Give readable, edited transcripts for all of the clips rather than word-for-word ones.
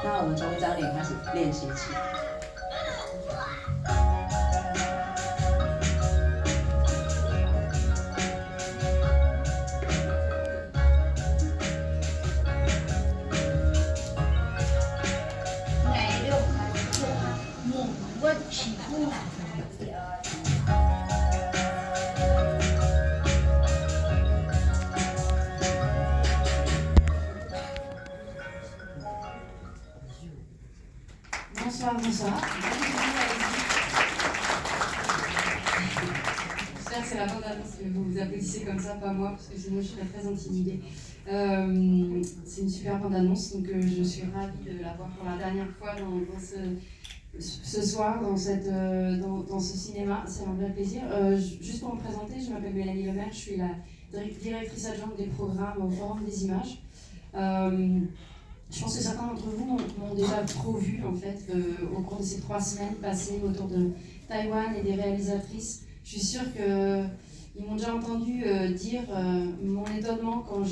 那我们从一张脸开始练习起。Bonsoir, bonsoir. J'espère que c'est la bande-annonce que vous vous applaudissez comme ça, pas moi, parce que sinon je serais très intimidée. C'est une super bande-annonce, donc je suis ravie de la voir pour la dernière fois dans ce soir, dans ce cinéma. C'est un vrai plaisir. Juste pour me présenter, je m'appelle Mélanie Lemaire, je suis la directrice adjointe des programmes au Forum des images. Je pense que certains d'entre vous m'ont déjà trop vu en fait au cours de ces 3 semaines passées autour de Taïwan et des réalisatrices. Je suis sûre qu'ils m'ont déjà entendu dire mon étonnement quand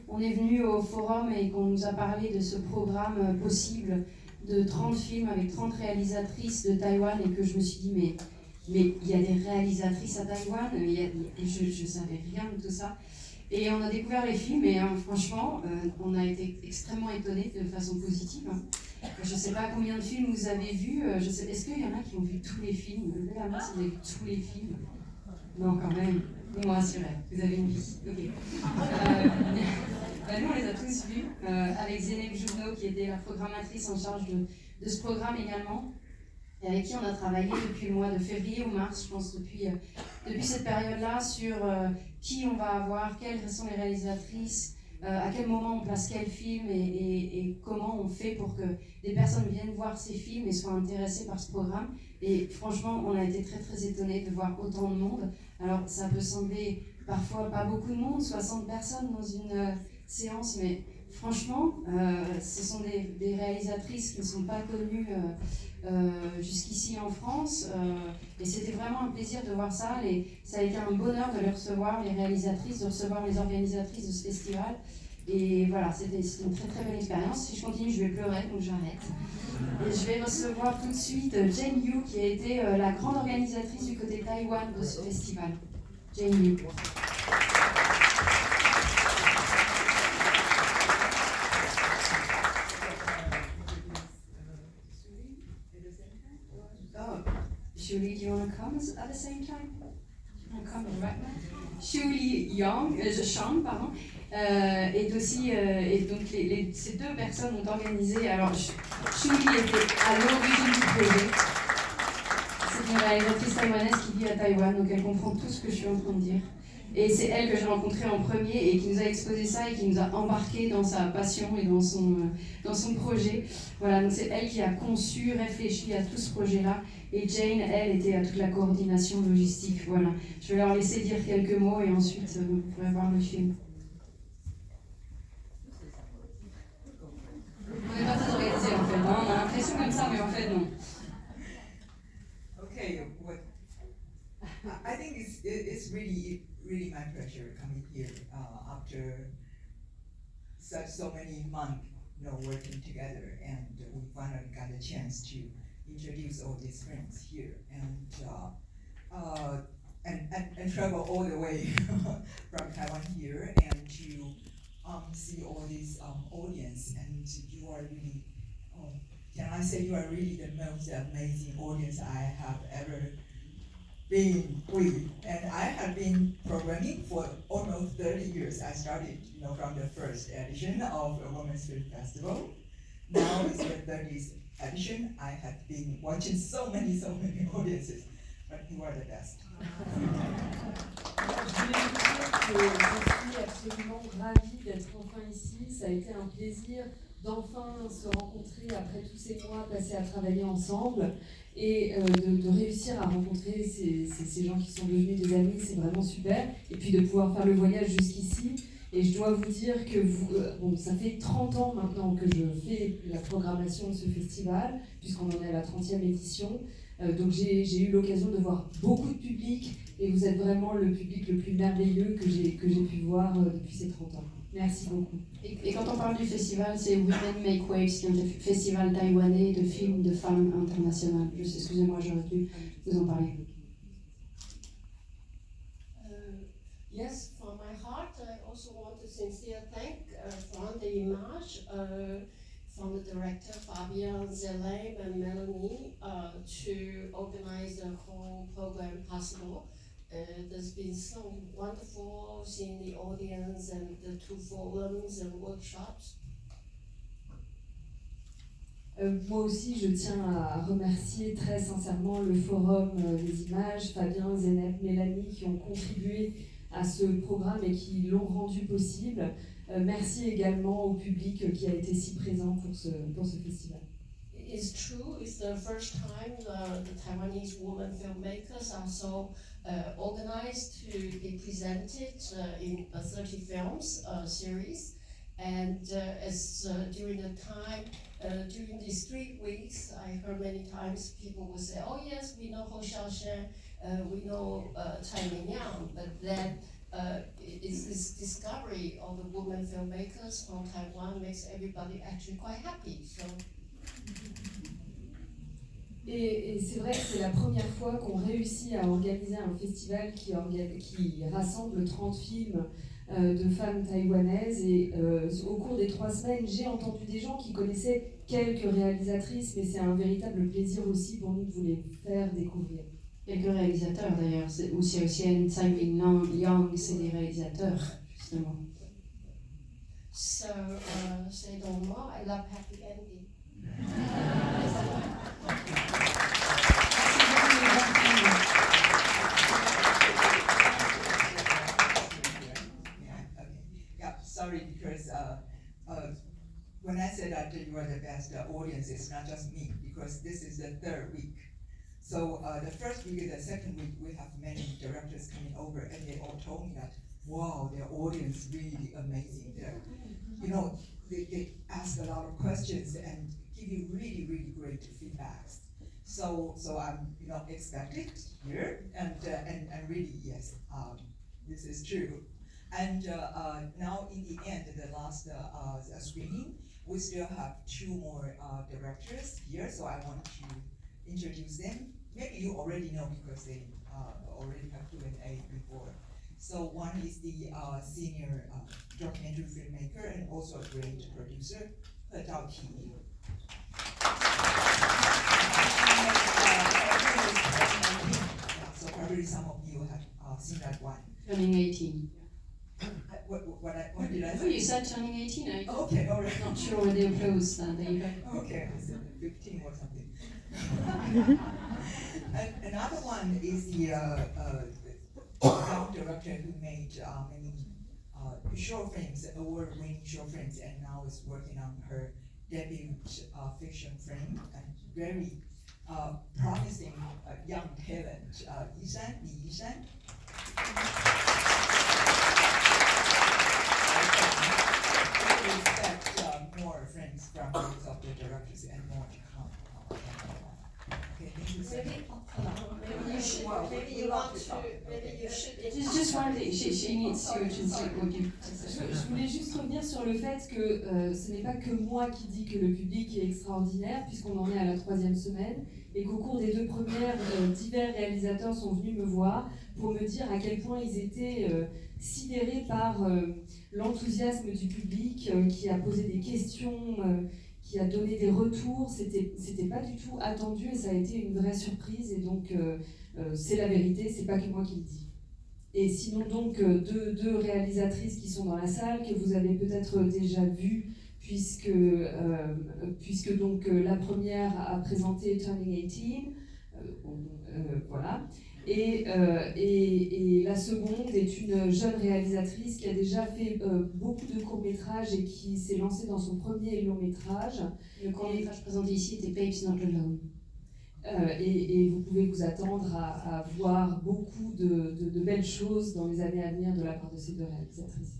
on est venu au forum et qu'on nous a parlé de ce programme possible de 30 films avec 30 réalisatrices de Taïwan et que je me suis dit mais il y a des réalisatrices à Taïwan, et je ne savais rien de tout ça. Et on a découvert les films et franchement, on a été extrêmement étonnés de façon positive. Je ne sais pas combien de films vous avez vus. Est-ce qu'il y en a qui ont vu tous les films? Levez la main si vous avez vu tous les films. Non, quand même. Vous me rassurez, vous avez une vie. Ok. Nous, on les a tous vus, avec Zénep Journo, qui était la programmatrice en charge de ce programme également, et avec qui on a travaillé depuis le mois de février ou mars, je pense, depuis cette période-là, sur qui on va avoir, quelles sont les réalisatrices, à quel moment on place quel film et comment on fait pour que des personnes viennent voir ces films et soient intéressées par ce programme. Et franchement, on a été très très étonnés de voir autant de monde. Alors ça peut sembler parfois pas beaucoup de monde, 60 personnes dans une séance, mais franchement, ce sont des réalisatrices qui ne sont pas connues jusqu'ici en France, et c'était vraiment un plaisir de voir ça. Ça a été un bonheur de les recevoir, les réalisatrices, de recevoir les organisatrices de ce festival. Et voilà, c'était une très très belle expérience. Si je continue, je vais pleurer, donc j'arrête. Et je vais recevoir tout de suite Jane Yu, qui a été la grande organisatrice du côté Taïwan de ce festival. Jane Yu. Julie, do you want to come at the same time? You want to come right now? Julie Shang, pardon, est aussi, et donc ces 2 personnes ont organisé. Alors, Julie était à l'origine du projet. C'est une réalisatrice taïwanaise qui vit à Taïwan, donc elle comprend tout ce que je suis en train de dire. Et c'est elle que j'ai rencontrée en premier et qui nous a exposé ça et qui nous a embarqués dans sa passion et dans son projet. Voilà, donc c'est elle qui a conçu, réfléchi à tout ce projet-là. Et Jane, elle, était à toute la coordination logistique. Voilà. Je vais leur laisser dire quelques mots et ensuite vous pourrez voir le film. On n'est pas très organisé en fait, hein. On a l'impression comme ça, mais en fait non. Okay, I think it's really my pleasure coming here after so many months, working together, and we finally got a chance to introduce all these friends here and travel all the way from Taiwan here and to see all this audience. And you are really, can I say you are really the most amazing audience I have ever been with. And I have been programming for almost 30 years. I started, from the first edition of a Women's Film Festival. Now it's the 30th edition. I have been watching so many audiences, but you are the best. Je suis absolument ravie d'être enfin ici. Ça a été un plaisir d'enfin se rencontrer après tous ces mois passés à travailler ensemble et de réussir à rencontrer ces gens qui sont devenus des amis. C'est vraiment super. Et puis de pouvoir faire le voyage jusqu'ici. Et je dois vous dire que ça fait 30 ans maintenant que je fais la programmation de ce festival, puisqu'on en est à la 30e édition. Donc j'ai eu l'occasion de voir beaucoup de public, et vous êtes vraiment le public le plus merveilleux que j'ai pu voir depuis ces 30 ans. Merci beaucoup. Et quand on parle du festival, c'est Women Make Waves, qui est un festival taïwanais de films de femmes internationales. Excusez-moi, j'aurais dû vous en parler. Yes, from my heart, I also want to sincerely thank from the image, from the director Fabian, Zelem, and Melanie to organize the whole program possible. There's been so wonderful seeing the audience and the 2 forums and workshops. Moi aussi, je tiens à remercier très sincèrement le Forum des images, Fabien, Zeynep, Mélanie, qui ont contribué à ce programme et qui l'ont rendu possible. Merci également au public qui a été si présent pour ce festival. It's true, it's the first time the Taiwanese women filmmakers are so organized to be presented in a 30 films series. And during the time, during these 3 weeks, I heard many times people would say, oh yes, we know Hou Xiaoshen, we know Tsai Ming-yang, but then it's this discovery of the women filmmakers from Taiwan makes everybody actually quite happy. So. Et c'est vrai que c'est la première fois qu'on réussit à organiser un festival qui rassemble 30 films de femmes taïwanaises. Et au cours des 3 semaines, j'ai entendu des gens qui connaissaient quelques réalisatrices, mais c'est un véritable plaisir aussi pour nous de vous les faire découvrir. Quelques réalisateurs d'ailleurs, ou c'est aussi Tsai Ming-yang, c'est des réalisateurs, justement. So, say no more, I love happy ending. Sorry, because when I said that you are the best audience, it's not just me, because this is the 3rd week. So the first week and the second week, we have many directors coming over, and they all told me that, wow, their audience really amazing. You know, they ask a lot of questions and give you really, really great feedbacks. So I'm, expected here, and really, yes, this is true. And now in the end, the last screening, we still have 2 more directors here, so I want to introduce them. Maybe you already know because they already have Q&A before. So one is the senior documentary filmmaker and also a great producer, He Zhaoqi. So probably some of you have seen that one. Turning 18. What did I say? Oh, you said turning 18. Okay, all right. I'm not sure what the applause that you heard. Okay, I said 15 or something. And another one is the young director who made many short films, award-winning short films, and now is working on her debut fiction film, and very promising young talent, Yishan, Li Yishan. We expect more friends from both of the directors and more to come. Okay, thank you so much. Maybe you want to, maybe you should. Just one thing, she needs to translate what you Je voulais juste revenir sur le fait que ce n'est pas que moi qui dis que le public est extraordinaire, puisqu'on en est à la 3e semaine, et qu'au cours des 2 premières, divers réalisateurs sont venus me voir pour me dire à quel point ils étaient sidérés par l'enthousiasme du public, qui a posé des questions, qui a donné des retours. C'était pas du tout attendu et ça a été une vraie surprise, et donc c'est la vérité, c'est pas que moi qui le dis. Et sinon donc deux réalisatrices qui sont dans la salle, que vous avez peut-être déjà vues, puisque donc la première a présenté Turning 18, voilà, et la seconde est une jeune réalisatrice qui a déjà fait beaucoup de courts-métrages et qui s'est lancée dans son premier long-métrage. Le court-métrage présenté ici était Babes Not Alone. Et vous pouvez vous attendre à voir beaucoup de belles choses dans les années à venir de la part de ces 2 réalisatrices.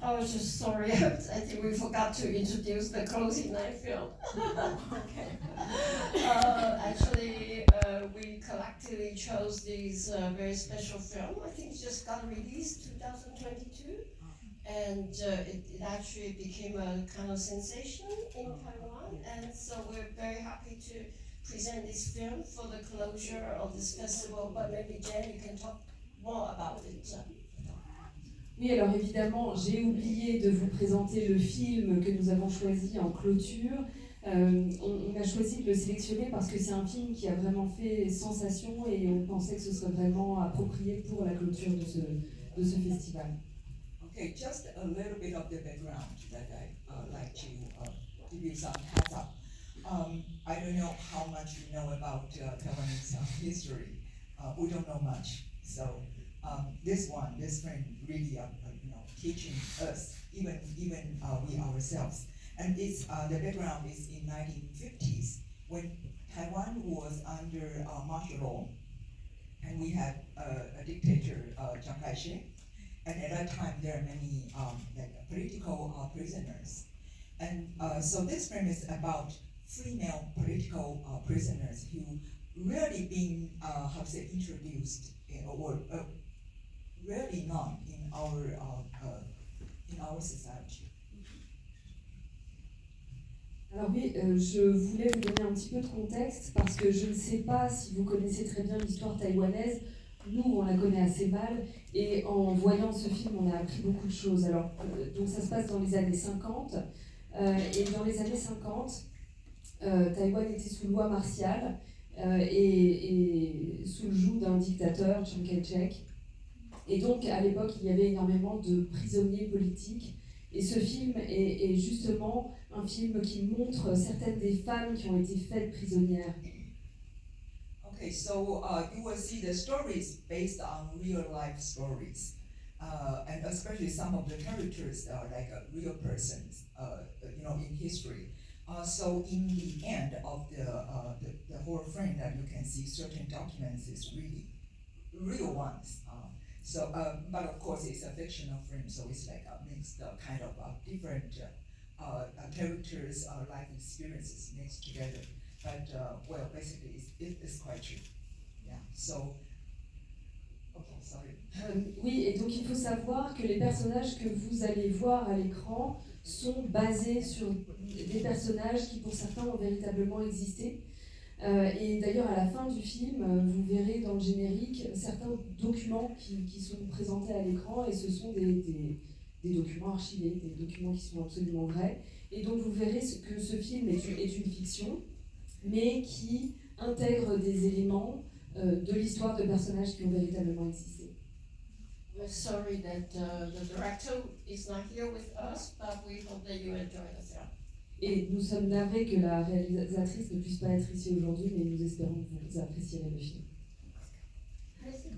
I was just sorry, I think we forgot to introduce the closing night film. Actually, we collectively chose these very special film. I think it just got released 2022. and it actually became a kind of sensation in Taiwan. And so we're very happy to present this film for the closure of this festival. But maybe Jen, you can talk more about it. Oui, alors évidemment, j'ai oublié de vous présenter le film que nous avons choisi en clôture. On a choisi de le sélectionner parce que c'est un film qui a vraiment fait sensation et on pensait que ce serait vraiment approprié pour la clôture de ce festival. Okay, just a little bit of the background that I like to give you some heads up. I don't know how much you know about Taiwanese history. We don't know much, so this friend really teaching us, even we ourselves. And it's the background is in 1950s when Taiwan was under martial law, and we had a dictator, Chiang Kai-shek. And at that time, there are many political prisoners. And so this film is about female political prisoners who really been, introduced or really known in our society. Alors oui, je voulais vous donner un petit peu de contexte parce que je ne sais pas si vous connaissez très bien l'histoire taïwanaise. Nous, on la connaît assez mal et en voyant ce film, on a appris beaucoup de choses. Alors, donc ça se passe dans les années 50 et dans les années 50, Taïwan était sous loi martiale et sous le joug d'un dictateur, Chiang Kai-shek. Et donc, à l'époque, il y avait énormément de prisonniers politiques. Et ce film est justement un film qui montre certaines des femmes qui ont été faites prisonnières. Okay, so you will see the stories based on real life stories, and especially some of the characters are like real persons, in history. So in the end of the whole frame that you can see certain documents is really real ones. But of course it's a fictional frame, so it's like a mixed kind of different characters, life experiences mixed together. But basically it's quite true. Yeah. So, okay, sorry. Oui, et donc il faut savoir que les personnages que vous allez voir à l'écran sont basés sur des personnages qui pour certains ont véritablement existé. Et d'ailleurs à la fin du film, vous verrez dans le générique certains documents qui sont présentés à l'écran et ce sont des documents archivés, des documents qui sont absolument vrais. Et donc vous verrez que ce film est une fiction, mais qui intègre des éléments de l'histoire de personnages qui ont véritablement existé. We're sorry that the director is not here with us, but we hope that you enjoy the film. Et nous sommes navrés que la réalisatrice ne puisse pas être ici aujourd'hui, mais nous espérons que vous apprécierez le film. Merci.